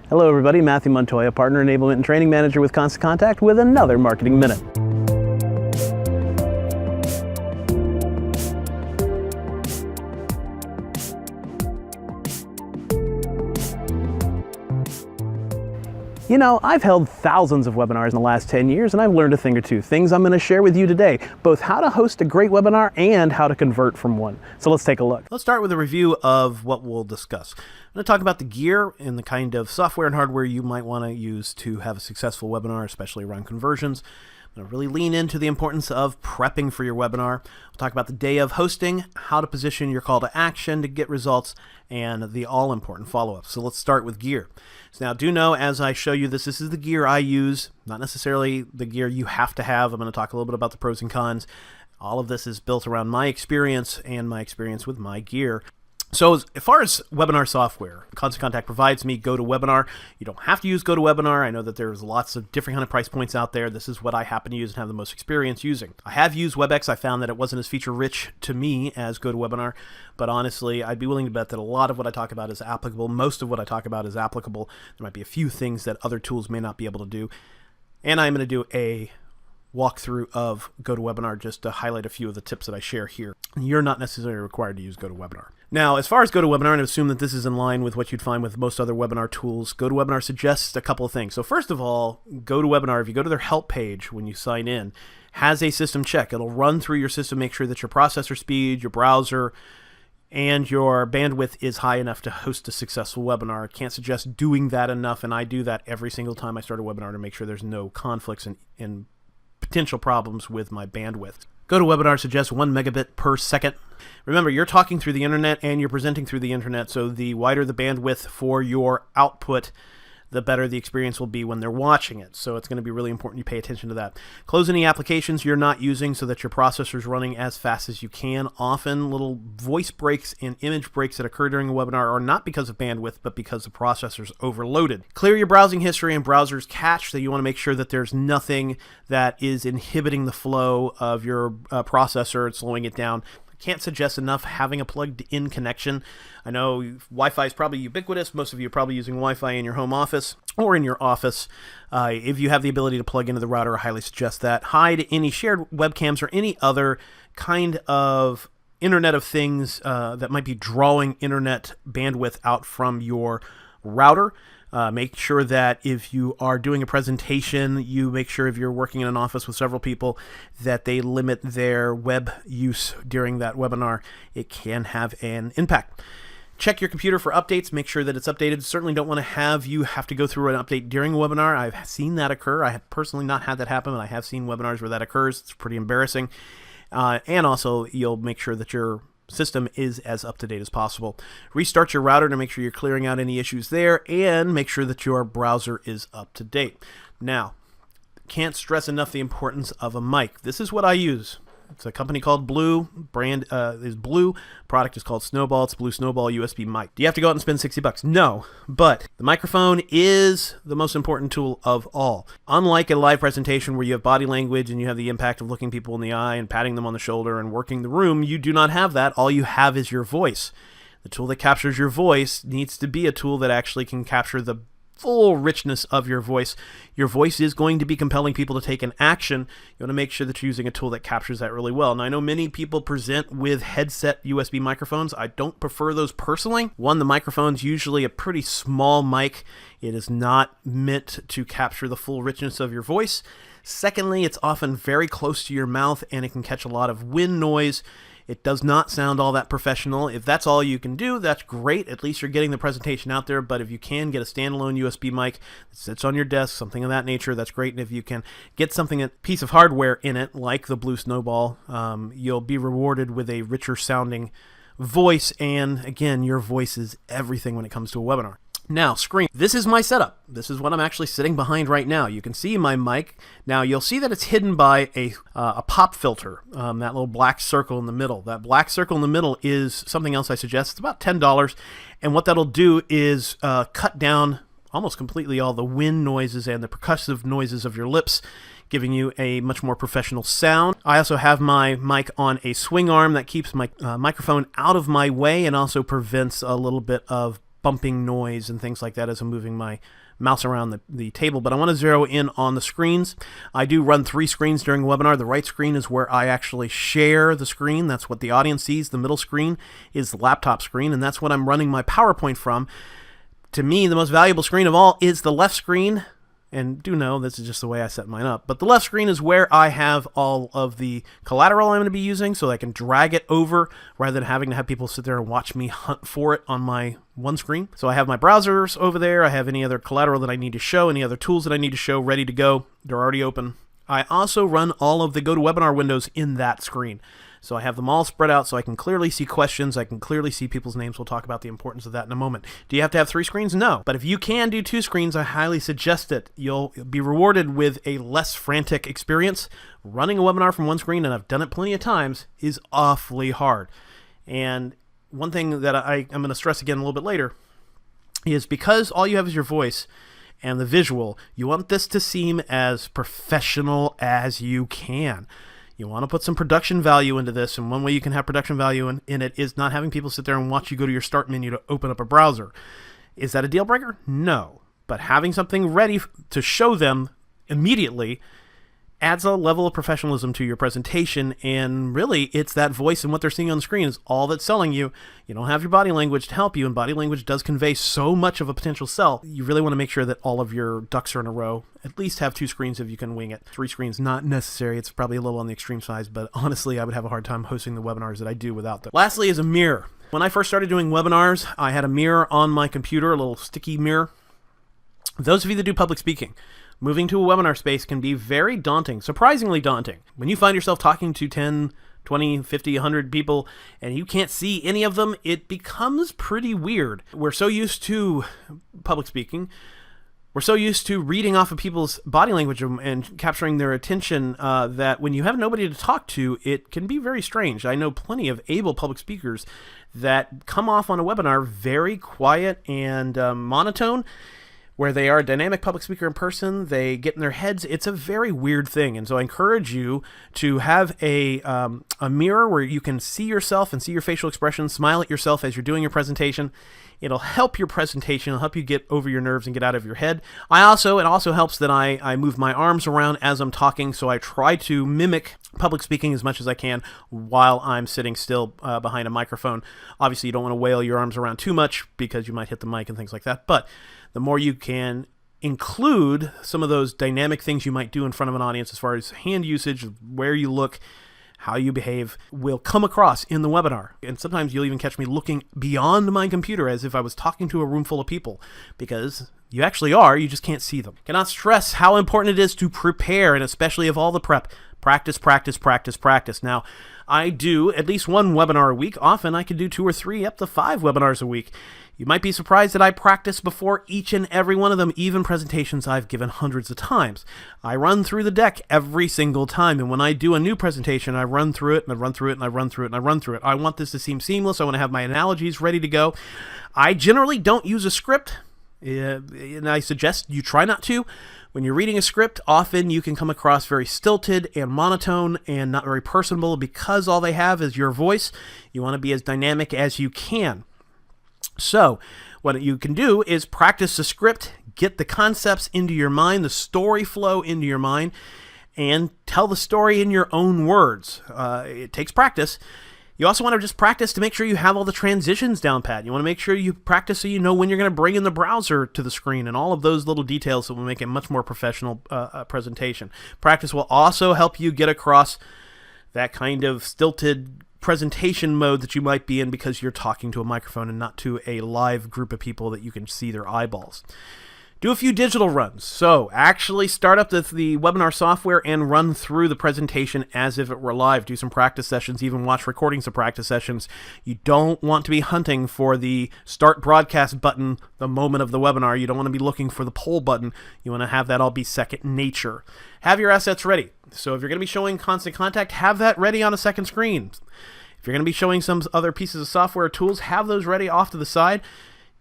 Hello everybody, Matthew Montoya, Partner Enablement and Training Manager with Constant Contact with another Marketing Minute. You know, I've held thousands of webinars in the last 10 years and I've learned a thing or two. Things I'm going to share with you today, both how to host a great webinar and how to convert from one. So let's take a look. Let's start with a review of what we'll discuss. I'm going to talk about the gear and the kind of software and hardware you might want to use to have a successful webinar, especially around conversions. I'm going to really lean into the importance of prepping for your webinar. We'll talk about the day of hosting, how to position your call to action to get results, and the all-important follow-up. So let's start with gear. So now do know as I show you this is the gear I use, not necessarily the gear you have to have. I'm going to talk a little bit about the pros and cons. All of this is built around my experience and my experience with my gear. So as far as webinar software, Constant Contact provides me GoToWebinar. You don't have to use GoToWebinar. I know that there's lots of different kind of price points out there. This is what I happen to use and have the most experience using. I have used WebEx. I found that it wasn't as feature-rich to me as GoToWebinar, but honestly, I'd be willing to bet that a lot of what I talk about is applicable. Most of what I talk about is applicable. There might be a few things that other tools may not be able to do. And I'm going to do a walkthrough of GoToWebinar just to highlight a few of the tips that I share here. You're not necessarily required to use GoToWebinar. Now, as far as GoToWebinar, and assume that this is in line with what you'd find with most other webinar tools, GoToWebinar suggests a couple of things. So first of all, GoToWebinar, if you go to their help page when you sign in, has a system check. It'll run through your system, make sure that your processor speed, your browser, and your bandwidth is high enough to host a successful webinar. I can't suggest doing that enough, and I do that every single time I start a webinar to make sure there's no conflicts and potential problems with my bandwidth. GoToWebinar suggests 1 megabit per second. Remember, you're talking through the internet and you're presenting through the internet, so the wider the bandwidth for your output, the better the experience will be when they're watching it. So it's going to be really important you pay attention to that. Close any applications you're not using so that your processor's running as fast as you can. Often little voice breaks and image breaks that occur during a webinar are not because of bandwidth, but because the processor's overloaded. Clear your browsing history and browser's cache, so you want to make sure that there's nothing that is inhibiting the flow of your processor and slowing it down. Can't suggest enough having a plugged-in connection. I know Wi-Fi is probably ubiquitous. Most of you are probably using Wi-Fi in your home office or in your office. If you have the ability to plug into the router, I highly suggest that. Hide any shared webcams or any other kind of Internet of Things that might be drawing internet bandwidth out from your router. Make sure that if you are doing a presentation, you make sure if you're working in an office with several people that they limit their web use during that webinar. It can have an impact. Check your computer for updates. Make sure that it's updated. Certainly don't want to have you have to go through an update during a webinar. I've seen that occur. I have personally not had that happen, but I have seen webinars where that occurs. It's pretty embarrassing. And also, you'll make sure that your system is as up-to-date as possible. Restart your router to make sure you're clearing out any issues there, and make sure that your browser is up-to-date. Now, can't stress enough the importance of a mic. This is what I use. It's a company called Blue. Brand is Blue. Product is called Snowball. It's Blue Snowball USB mic. Do you have to go out and spend $60? No, but the microphone is the most important tool of all. Unlike a live presentation where you have body language and you have the impact of looking people in the eye and patting them on the shoulder and working the room, you do not have that. All you have is your voice. The tool that captures your voice needs to be a tool that actually can capture the full richness of your voice. Your voice is going to be compelling people to take an action. You want to make sure that you're using a tool that captures that really well. Now, I know many people present with headset USB microphones. I don't prefer those personally. One, the microphone's usually a pretty small mic. It is not meant to capture the full richness of your voice. Secondly, it's often very close to your mouth and it can catch a lot of wind noise. It does not sound all that professional. If that's all you can do, that's great. At least you're getting the presentation out there. But if you can get a standalone USB mic that sits on your desk, something of that nature, that's great. And if you can get something, a piece of hardware in it, like the Blue Snowball, you'll be rewarded with a richer sounding voice. And again, your voice is everything when it comes to a webinar. Now, screen. This is my setup. This is what I'm actually sitting behind right now. You can see my mic. Now, you'll see that it's hidden by a pop filter, that little black circle in the middle. That black circle in the middle is something else I suggest. It's about $10. And what that'll do is cut down almost completely all the wind noises and the percussive noises of your lips, giving you a much more professional sound. I also have my mic on a swing arm that keeps my microphone out of my way and also prevents a little bit of bumping noise and things like that as I'm moving my mouse around the table, but I want to zero in on the screens. I do run 3 screens during a webinar. The right screen is where I actually share the screen. That's what the audience sees. The middle screen is the laptop screen, and that's what I'm running my PowerPoint from. To me, the most valuable screen of all is the left screen. And do know this is just the way I set mine up. But the left screen is where I have all of the collateral I'm going to be using, so I can drag it over rather than having to have people sit there and watch me hunt for it on my one screen. So I have my browsers over there. I have any other collateral that I need to show, any other tools that I need to show ready to go. They're already open. I also run all of the GoToWebinar windows in that screen. So I have them all spread out so I can clearly see questions. I can clearly see people's names. We'll talk about the importance of that in a moment. Do you have to have 3 screens? No. But if you can do 2 screens, I highly suggest it. You'll be rewarded with a less frantic experience. Running a webinar from one screen, and I've done it plenty of times, is awfully hard. And one thing that I'm going to stress again a little bit later is because all you have is your voice and the visual, you want this to seem as professional as you can. You want to put some production value into this, and one way you can have production value in it is not having people sit there and watch you go to your start menu to open up a browser. Is that a deal breaker? No. But having something ready to show them immediately adds a level of professionalism to your presentation, and really it's that voice and what they're seeing on the screen is all that's selling you. You don't have your body language to help you, and body language does convey so much of a potential sell. You really want to make sure that all of your ducks are in a row. At least have 2 screens if you can wing it. 3 screens, not necessary. It's probably a little on the extreme size, but honestly, I would have a hard time hosting the webinars that I do without them. Lastly is a mirror. When I first started doing webinars, I had a mirror on my computer, a little sticky mirror. Those of you that do public speaking, moving to a webinar space can be very daunting, surprisingly daunting. When you find yourself talking to 10, 20, 50, 100 people and you can't see any of them, it becomes pretty weird. We're so used to public speaking. We're so used to reading off of people's body language and capturing their attention that when you have nobody to talk to, it can be very strange. I know plenty of able public speakers that come off on a webinar very quiet and monotone, where they are a dynamic public speaker in person, they get in their heads. It's a very weird thing. And so I encourage you to have a mirror where you can see yourself and see your facial expressions, smile at yourself as you're doing your presentation. It'll help your presentation. It'll help you get over your nerves and get out of your head. It also helps that I move my arms around as I'm talking, so I try to mimic public speaking as much as I can while I'm sitting still behind a microphone. Obviously, you don't want to wail your arms around too much because you might hit the mic and things like that, but the more you can include some of those dynamic things you might do in front of an audience as far as hand usage, where you look, how you behave, will come across in the webinar. And sometimes you'll even catch me looking beyond my computer as if I was talking to a room full of people, because you actually are, you just can't see them. Cannot stress how important it is to prepare, and especially of all the prep. Practice, practice, practice, practice. Now, I do at least 1 webinar a week. Often I can do 2 or 3, up to 5 webinars a week. You might be surprised that I practice before each and every one of them, even presentations I've given hundreds of times. I run through the deck every single time, and when I do a new presentation, I run through it, and I run through it, and I run through it, and I run through it. I want this to seem seamless. I want to have my analogies ready to go. I generally don't use a script, and I suggest you try not to. When you're reading a script, often you can come across very stilted and monotone and not very personable because all they have is your voice. You want to be as dynamic as you can. So what you can do is practice the script, get the concepts into your mind, the story flow into your mind, and tell the story in your own words. It takes practice. You also want to just practice to make sure you have all the transitions down pat. You want to make sure you practice so you know when you're going to bring in the browser to the screen and all of those little details that will make a much more professional presentation. Practice will also help you get across that kind of stilted presentation mode that you might be in because you're talking to a microphone and not to a live group of people that you can see their eyeballs. Do a few digital runs. So actually start up the webinar software and run through the presentation as if it were live. Do some practice sessions, even watch recordings of practice sessions. You don't want to be hunting for the start broadcast button the moment of the webinar. You don't want to be looking for the poll button. You want to have that all be second nature. Have your assets ready. So if you're going to be showing Constant Contact, have that ready on a second screen. If you're going to be showing some other pieces of software or tools, have those ready off to the side.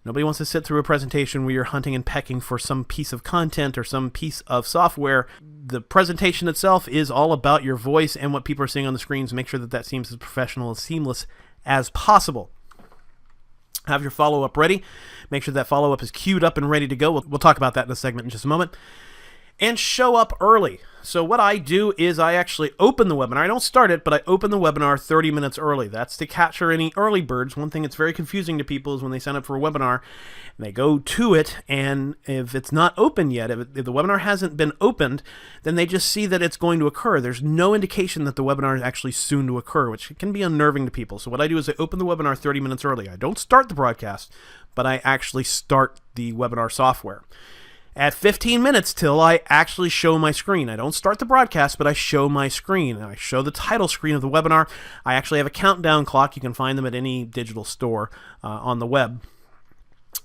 Nobody wants to sit through a presentation where you're hunting and pecking for some piece of content or some piece of software. The presentation itself is all about your voice and what people are seeing on the screens. Make sure that that seems as professional and seamless as possible. Have your follow-up ready. Make sure that follow-up is queued up and ready to go. We'll talk about that in a segment in just a moment. And show up early. So what I do is I actually open the webinar. I don't start it, but I open the webinar 30 minutes early. That's to capture any early birds. One thing that's very confusing to people is when they sign up for a webinar and they go to it, and if it's not open yet, if the webinar hasn't been opened, then they just see that it's going to occur. There's no indication that the webinar is actually soon to occur, which can be unnerving to people. So what I do is I open the webinar 30 minutes early. I don't start the broadcast, but I actually start the webinar software. At 15 minutes till I actually show my screen. I don't start the broadcast, but I show my screen. I show the title screen of the webinar. I actually have a countdown clock. You can find them at any digital store on the web.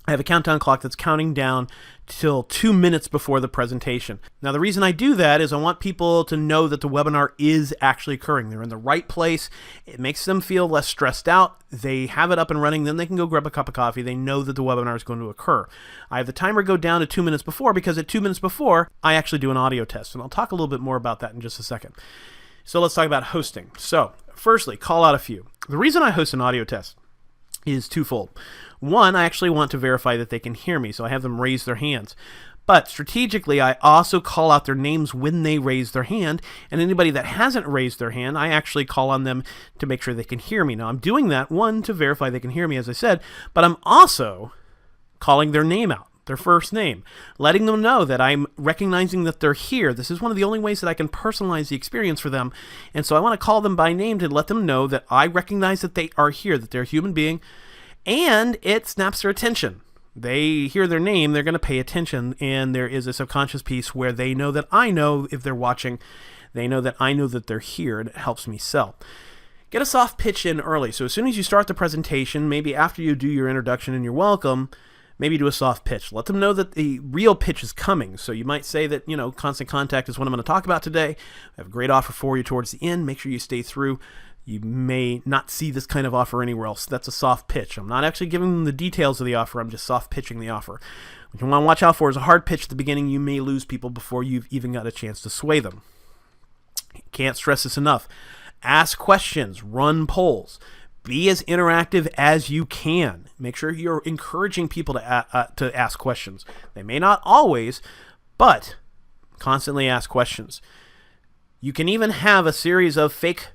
I have a countdown clock that's counting down till 2 minutes before the presentation. Now, the reason I do that is I want people to know that the webinar is actually occurring. They're in the right place. It makes them feel less stressed out. They have it up and running. Then they can go grab a cup of coffee. They know that the webinar is going to occur. I have the timer go down to 2 minutes before because at 2 minutes before, I actually do an audio test. And I'll talk a little bit more about that in just a second. So let's talk about hosting. So firstly, call out a few. The reason I host an audio test is twofold. One, I actually want to verify that they can hear me, so I have them raise their hands. But strategically, I also call out their names when they raise their hand, and anybody that hasn't raised their hand, I actually call on them to make sure they can hear me. Now, I'm doing that, one, to verify they can hear me, as I said, but I'm also calling their name out, their first name, letting them know that I'm recognizing that they're here. This is one of the only ways that I can personalize the experience for them, and so I want to call them by name to let them know that I recognize that they are here, that they're a human being, and it snaps their attention. They hear their name, they're going to pay attention, and there is a subconscious piece where they know that I know if they're watching, they know that I know that they're here, and it helps me sell. Get a soft pitch in early. So as soon as you start the presentation, maybe after you do your introduction and your welcome, maybe do a soft pitch. Let them know that the real pitch is coming. So you might say that, Constant Contact is what I'm going to talk about today. I have a great offer for you towards the end. Make sure you stay through. You may not see this kind of offer anywhere else. That's a soft pitch. I'm not actually giving them the details of the offer. I'm just soft pitching the offer. What you want to watch out for is a hard pitch at the beginning. You may lose people before you've even got a chance to sway them. Can't stress this enough. Ask questions. Run polls. Be as interactive as you can. Make sure you're encouraging people to ask questions. They may not always, but constantly ask questions. You can even have a series of fake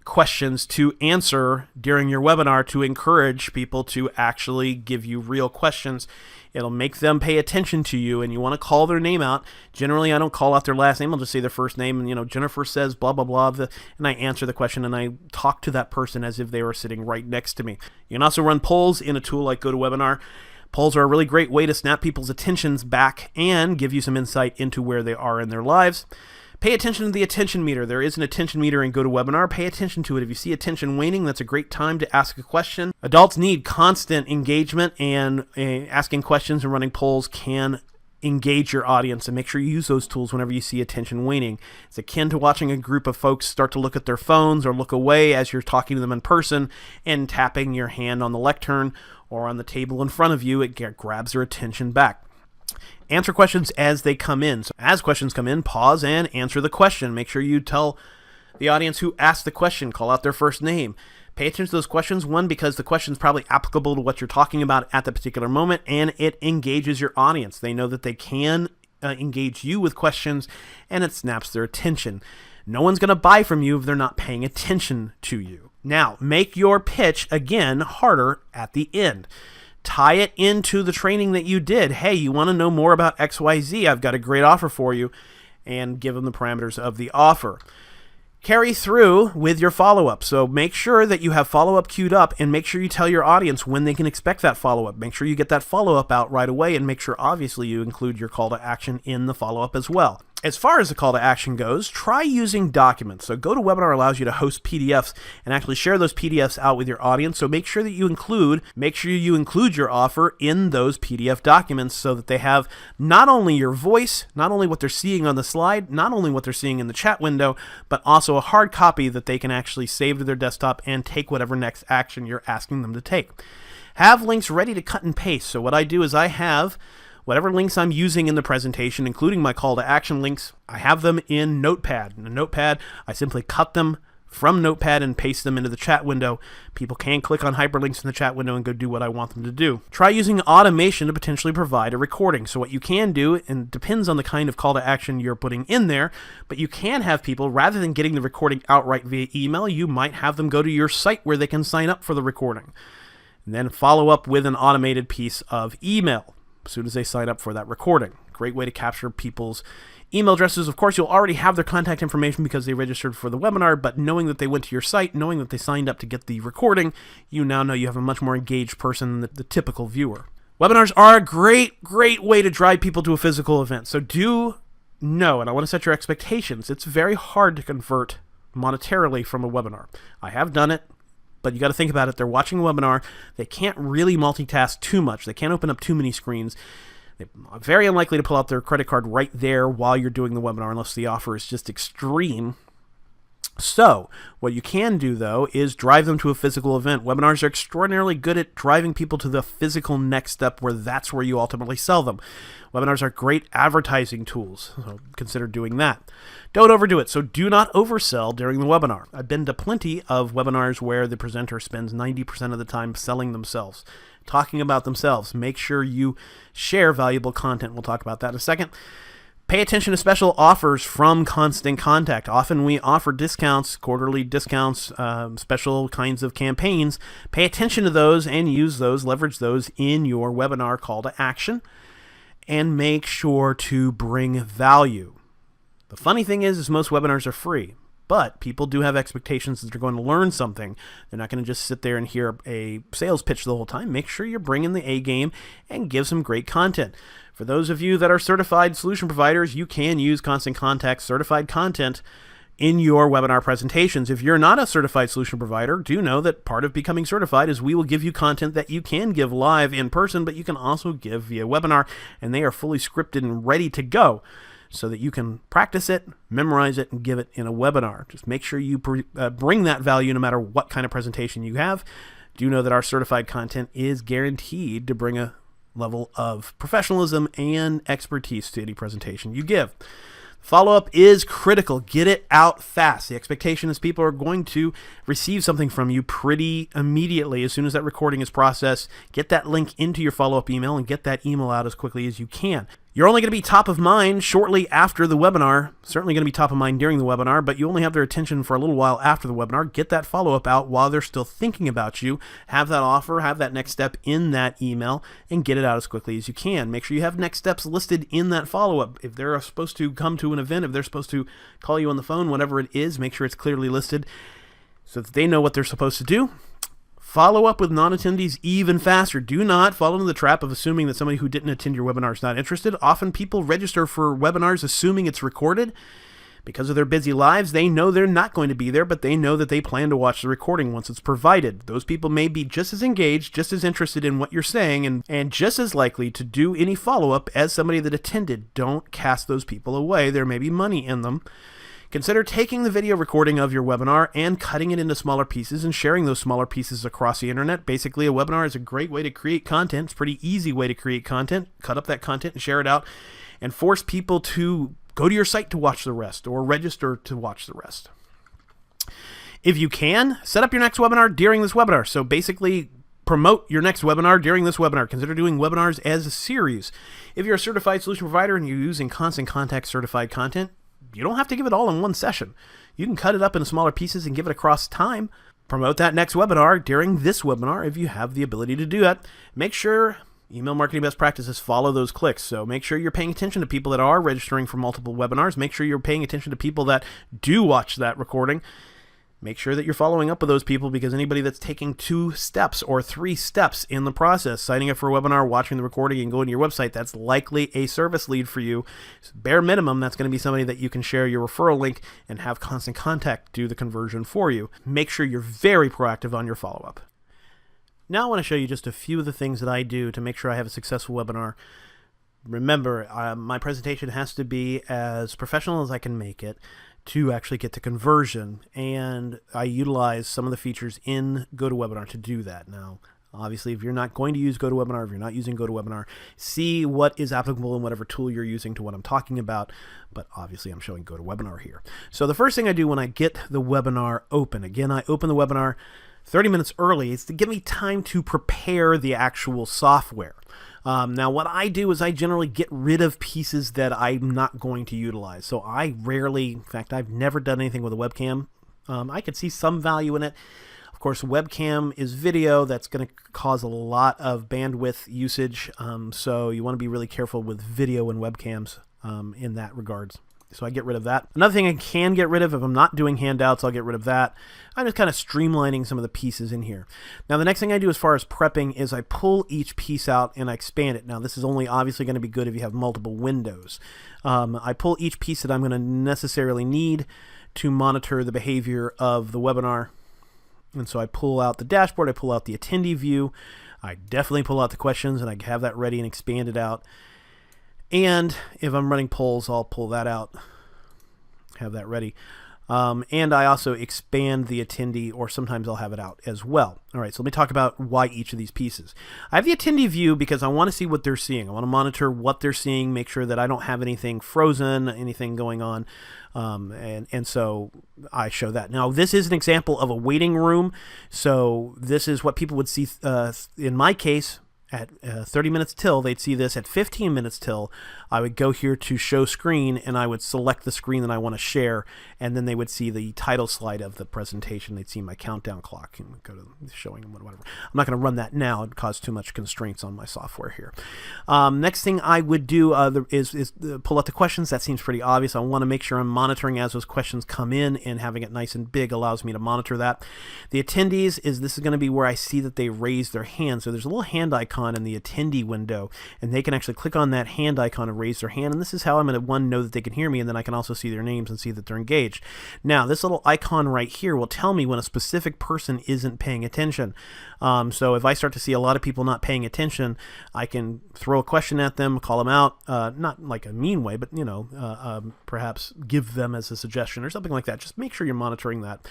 questions to answer during your webinar to encourage people to actually give you real questions. It'll make them pay attention to you, and you want to call their name out. Generally, I don't call out their last name. I'll just say their first name, and Jennifer says blah, blah, blah, and I answer the question, and I talk to that person as if they were sitting right next to me. You can also run polls in a tool like GoToWebinar. Polls are a really great way to snap people's attentions back and give you some insight into where they are in their lives. Pay attention to the attention meter. There is an attention meter in GoToWebinar. Pay attention to it. If you see attention waning, that's a great time to ask a question. Adults need constant engagement, and asking questions and running polls can engage your audience, and make sure you use those tools whenever you see attention waning. It's akin to watching a group of folks start to look at their phones or look away as you're talking to them in person and tapping your hand on the lectern or on the table in front of you. It grabs their attention back. Answer questions as they come in. So as questions come in, pause and answer the question. Make sure you tell the audience who asked the question, call out their first name. Pay attention to those questions, one, because the question is probably applicable to what you're talking about at the particular moment, and it engages your audience. They know that they can engage you with questions, and it snaps their attention. No one's going to buy from you if they're not paying attention to you. Now, make your pitch, again, harder at the end. Tie it into the training that you did. Hey, you want to know more about XYZ? I've got a great offer for you. And give them the parameters of the offer. Carry through with your follow-up. So make sure that you have follow-up queued up, and make sure you tell your audience when they can expect that follow-up. Make sure you get that follow-up out right away, and make sure, obviously, you include your call to action in the follow-up as well. As far as the call to action goes, try using documents. So GoToWebinar allows you to host PDFs and actually share those PDFs out with your audience. So make sure you include your offer in those PDF documents so that they have not only your voice, not only what they're seeing on the slide, not only what they're seeing in the chat window, but also a hard copy that they can actually save to their desktop and take whatever next action you're asking them to take. Have links ready to cut and paste. So what I do is I have whatever links I'm using in the presentation, including my call to action links, I have them in Notepad. In Notepad, I simply cut them from Notepad and paste them into the chat window. People can click on hyperlinks in the chat window and go do what I want them to do. Try using automation to potentially provide a recording. So what you can do, and it depends on the kind of call to action you're putting in there, but you can have people, rather than getting the recording outright via email, you might have them go to your site where they can sign up for the recording. And then follow up with an automated piece of email as soon as they sign up for that recording. Great way to capture people's email addresses. Of course, you'll already have their contact information because they registered for the webinar, but knowing that they went to your site, knowing that they signed up to get the recording, you now know you have a much more engaged person than the typical viewer. Webinars are a great way to drive people to a physical event. So do know, and I want to set your expectations, it's very hard to convert monetarily from a webinar. I have done it, but you got to think about it. They're watching a webinar. They can't really multitask too much. They can't open up too many screens. They're very unlikely to pull out their credit card right there while you're doing the webinar unless the offer is just extreme. So what you can do, though, is drive them to a physical event. Webinars are extraordinarily good at driving people to the physical next step where that's where you ultimately sell them. Webinars are great advertising tools, so consider doing that. Don't overdo it, so do not oversell during the webinar. I've been to plenty of webinars where the presenter spends 90% of the time selling themselves, talking about themselves. Make sure you share valuable content. We'll talk about that in a second. Pay attention to special offers from Constant Contact. Often we offer discounts, quarterly discounts, special kinds of campaigns. Pay attention to those and use those, leverage those in your webinar call to action, and make sure to bring value. The funny thing is most webinars are free, but people do have expectations that they're going to learn something. They're not going to just sit there and hear a sales pitch the whole time. Make sure you're bringing the A game and give some great content. For those of you that are certified solution providers, you can use Constant Contact certified content in your webinar presentations. If you're not a certified solution provider, do know that part of becoming certified is we will give you content that you can give live in person, but you can also give via webinar, and they are fully scripted and ready to go so that you can practice it, memorize it, and give it in a webinar. Just make sure you bring that value no matter what kind of presentation you have. Do know that our certified content is guaranteed to bring a level of professionalism and expertise to any presentation you give. Follow-up is critical. Get it out fast. The expectation is people are going to receive something from you pretty immediately. As soon as that recording is processed, get that link into your follow-up email and get that email out as quickly as you can. You're only going to be top of mind shortly after the webinar, certainly going to be top of mind during the webinar, but you only have their attention for a little while after the webinar. Get that follow-up out while they're still thinking about you. Have that offer, have that next step in that email, and get it out as quickly as you can. Make sure you have next steps listed in that follow-up. If they're supposed to come to an event, if they're supposed to call you on the phone, whatever it is, make sure it's clearly listed so that they know what they're supposed to do. Follow up with non-attendees even faster. Do not fall into the trap of assuming that somebody who didn't attend your webinar is not interested. Often people register for webinars assuming it's recorded. Because of their busy lives, they know they're not going to be there, but they know that they plan to watch the recording once it's provided. Those people may be just as engaged, just as interested in what you're saying, and just as likely to do any follow-up as somebody that attended. Don't cast those people away. There may be money in them. Consider taking the video recording of your webinar and cutting it into smaller pieces and sharing those smaller pieces across the internet. Basically, a webinar is a great way to create content. It's a pretty easy way to create content. Cut up that content and share it out and force people to go to your site to watch the rest or register to watch the rest. If you can, set up your next webinar during this webinar. So basically, promote your next webinar during this webinar. Consider doing webinars as a series. If you're a certified solution provider and you're using Constant Contact certified content, you don't have to give it all in one session. You can cut it up into smaller pieces and give it across time. Promote that next webinar during this webinar if you have the ability to do that. Make sure email marketing best practices follow those clicks. So make sure you're paying attention to people that are registering for multiple webinars. Make sure you're paying attention to people that do watch that recording. Make sure that you're following up with those people, because anybody that's taking 2 steps or 3 steps in the process, signing up for a webinar, watching the recording, and going to your website, that's likely a service lead for you. So bare minimum, that's going to be somebody that you can share your referral link and have Constant Contact do the conversion for you. Make sure you're very proactive on your follow-up. Now I want to show you just a few of the things that I do to make sure I have a successful webinar. Remember, my presentation has to be as professional as I can make it to actually get to conversion, and I utilize some of the features in GoToWebinar to do that. Now, Obviously, if you're not going to use GoToWebinar, if you're not using GoToWebinar, see what is applicable in whatever tool you're using to what I'm talking about. But obviously, I'm showing GoToWebinar here. So the first thing I do when I get the webinar open, again, I open the webinar 30 minutes early. It's to give me time to prepare the actual software. Now, what I do is I generally get rid of pieces that I'm not going to utilize. So I rarely, in fact, I've never done anything with a webcam. I could see some value in it. Of course, webcam is video. That's going to cause a lot of bandwidth usage. So you want to be really careful with video and webcams in that regards. So I get rid of that. Another thing I can get rid of, if I'm not doing handouts, I'll get rid of that. I'm just kind of streamlining some of the pieces in here. Now, the next thing I do as far as prepping is I pull each piece out and I expand it. Now, this is only obviously going to be good if you have multiple windows. I pull each piece that I'm going to necessarily need to monitor the behavior of the webinar. And so I pull out the dashboard, I pull out the attendee view, I definitely pull out the questions, and I have that ready and expand it out. And if I'm running polls, I'll pull that out, have that ready. And I also expand the attendee, or sometimes I'll have it out as well. All right, so let me talk about why each of these pieces. I have the attendee view because I want to see what they're seeing. I want to monitor what they're seeing, make sure that I don't have anything frozen, anything going on. And so I show that. Now, this is an example of a waiting room. So this is what people would see in my case. At 30 minutes till, they'd see this. At 15 minutes till, I would go here to show screen, and I would select the screen that I want to share, and then they would see the title slide of the presentation. They'd see my countdown clock and go to showing them whatever. I'm not going to run that now. It'd cause too much constraints on my software here. Next thing I would do is pull out the questions. That seems pretty obvious. I want to make sure I'm monitoring as those questions come in, and having it nice and big allows me to monitor that. The attendees this is going to be where I see that they raise their hand. So there's a little hand icon in the attendee window, and they can actually click on that hand icon and raise their hand, and this is how I'm going to know that they can hear me, and then I can also see their names and see that they're engaged. Now, this little icon right here will tell me when a specific person isn't paying attention. So if I start to see a lot of people not paying attention, I can throw a question at them, call them out, not like a mean way, but perhaps give them as a suggestion or something like that. Just make sure you're monitoring that.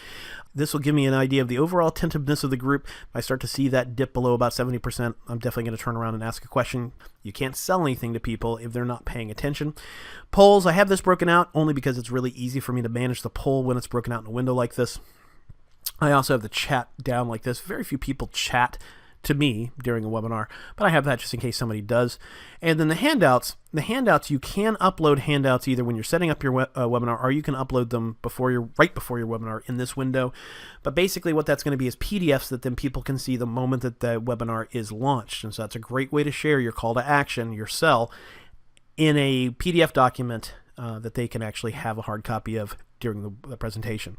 This will give me an idea of the overall attentiveness of the group. If I start to see that dip below about 70%, I'm definitely going to turn around and ask a question. You can't sell anything to people if they're not paying attention. Polls, I have this broken out only because it's really easy for me to manage the poll when it's broken out in a window like this. I also have the chat down like this. Very few people chat to me during a webinar, but I have that just in case somebody does. And then the handouts, you can upload handouts either when you're setting up your webinar, or you can upload them right before your webinar in this window. But basically what that's going to be is PDFs that then people can see the moment that the webinar is launched. And so that's a great way to share your call to action, your sell, in a PDF document that they can actually have a hard copy of during the presentation.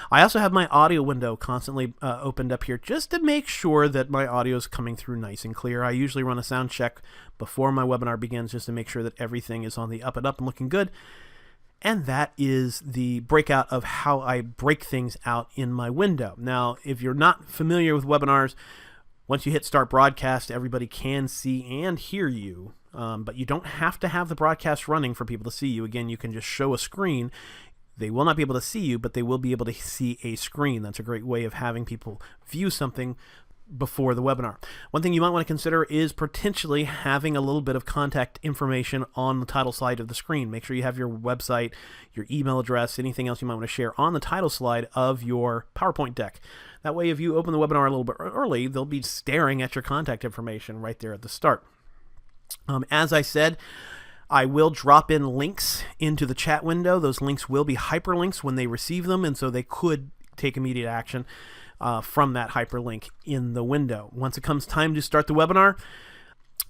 I also have my audio window constantly opened up here just to make sure that my audio is coming through nice and clear. I usually run a sound check before my webinar begins just to make sure that everything is on the up and up and looking good. And that is the breakout of how I break things out in my window. Now, if you're not familiar with webinars, once you hit start broadcast, everybody can see and hear you. But you don't have to have the broadcast running for people to see you. Again, you can just show a screen. They will not be able to see you, but they will be able to see a screen. That's a great way of having people view something before the webinar. One thing you might want to consider is potentially having a little bit of contact information on the title slide of the screen. Make sure you have your website, your email address, anything else you might want to share on the title slide of your PowerPoint deck. That way, if you open the webinar a little bit early, they'll be staring at your contact information right there at the start. As I said, I will drop in links into the chat window. Those links will be hyperlinks when they receive them, and so they could take immediate action from that hyperlink in the window. Once it comes time to start the webinar,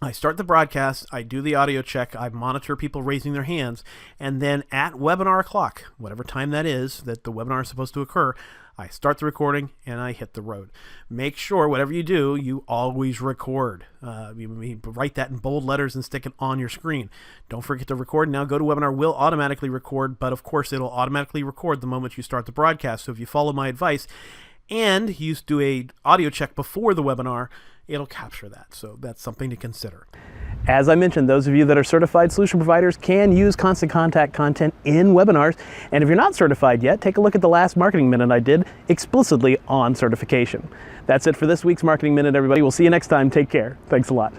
I start the broadcast, I do the audio check, I monitor people raising their hands, and then at webinar o'clock, whatever time that is that the webinar is supposed to occur, I start the recording and I hit the road. Make sure whatever you do, you always record. You write that in bold letters and stick it on your screen. Don't forget to record. Now GoToWebinar will automatically record, but of course it'll automatically record the moment you start the broadcast. So if you follow my advice and you do a audio check before the webinar, it'll capture that. So that's something to consider. As I mentioned, those of you that are certified solution providers can use Constant Contact content in webinars. And if you're not certified yet, take a look at the last Marketing Minute I did explicitly on certification. That's it for this week's Marketing Minute, everybody. We'll see you next time. Take care. Thanks a lot.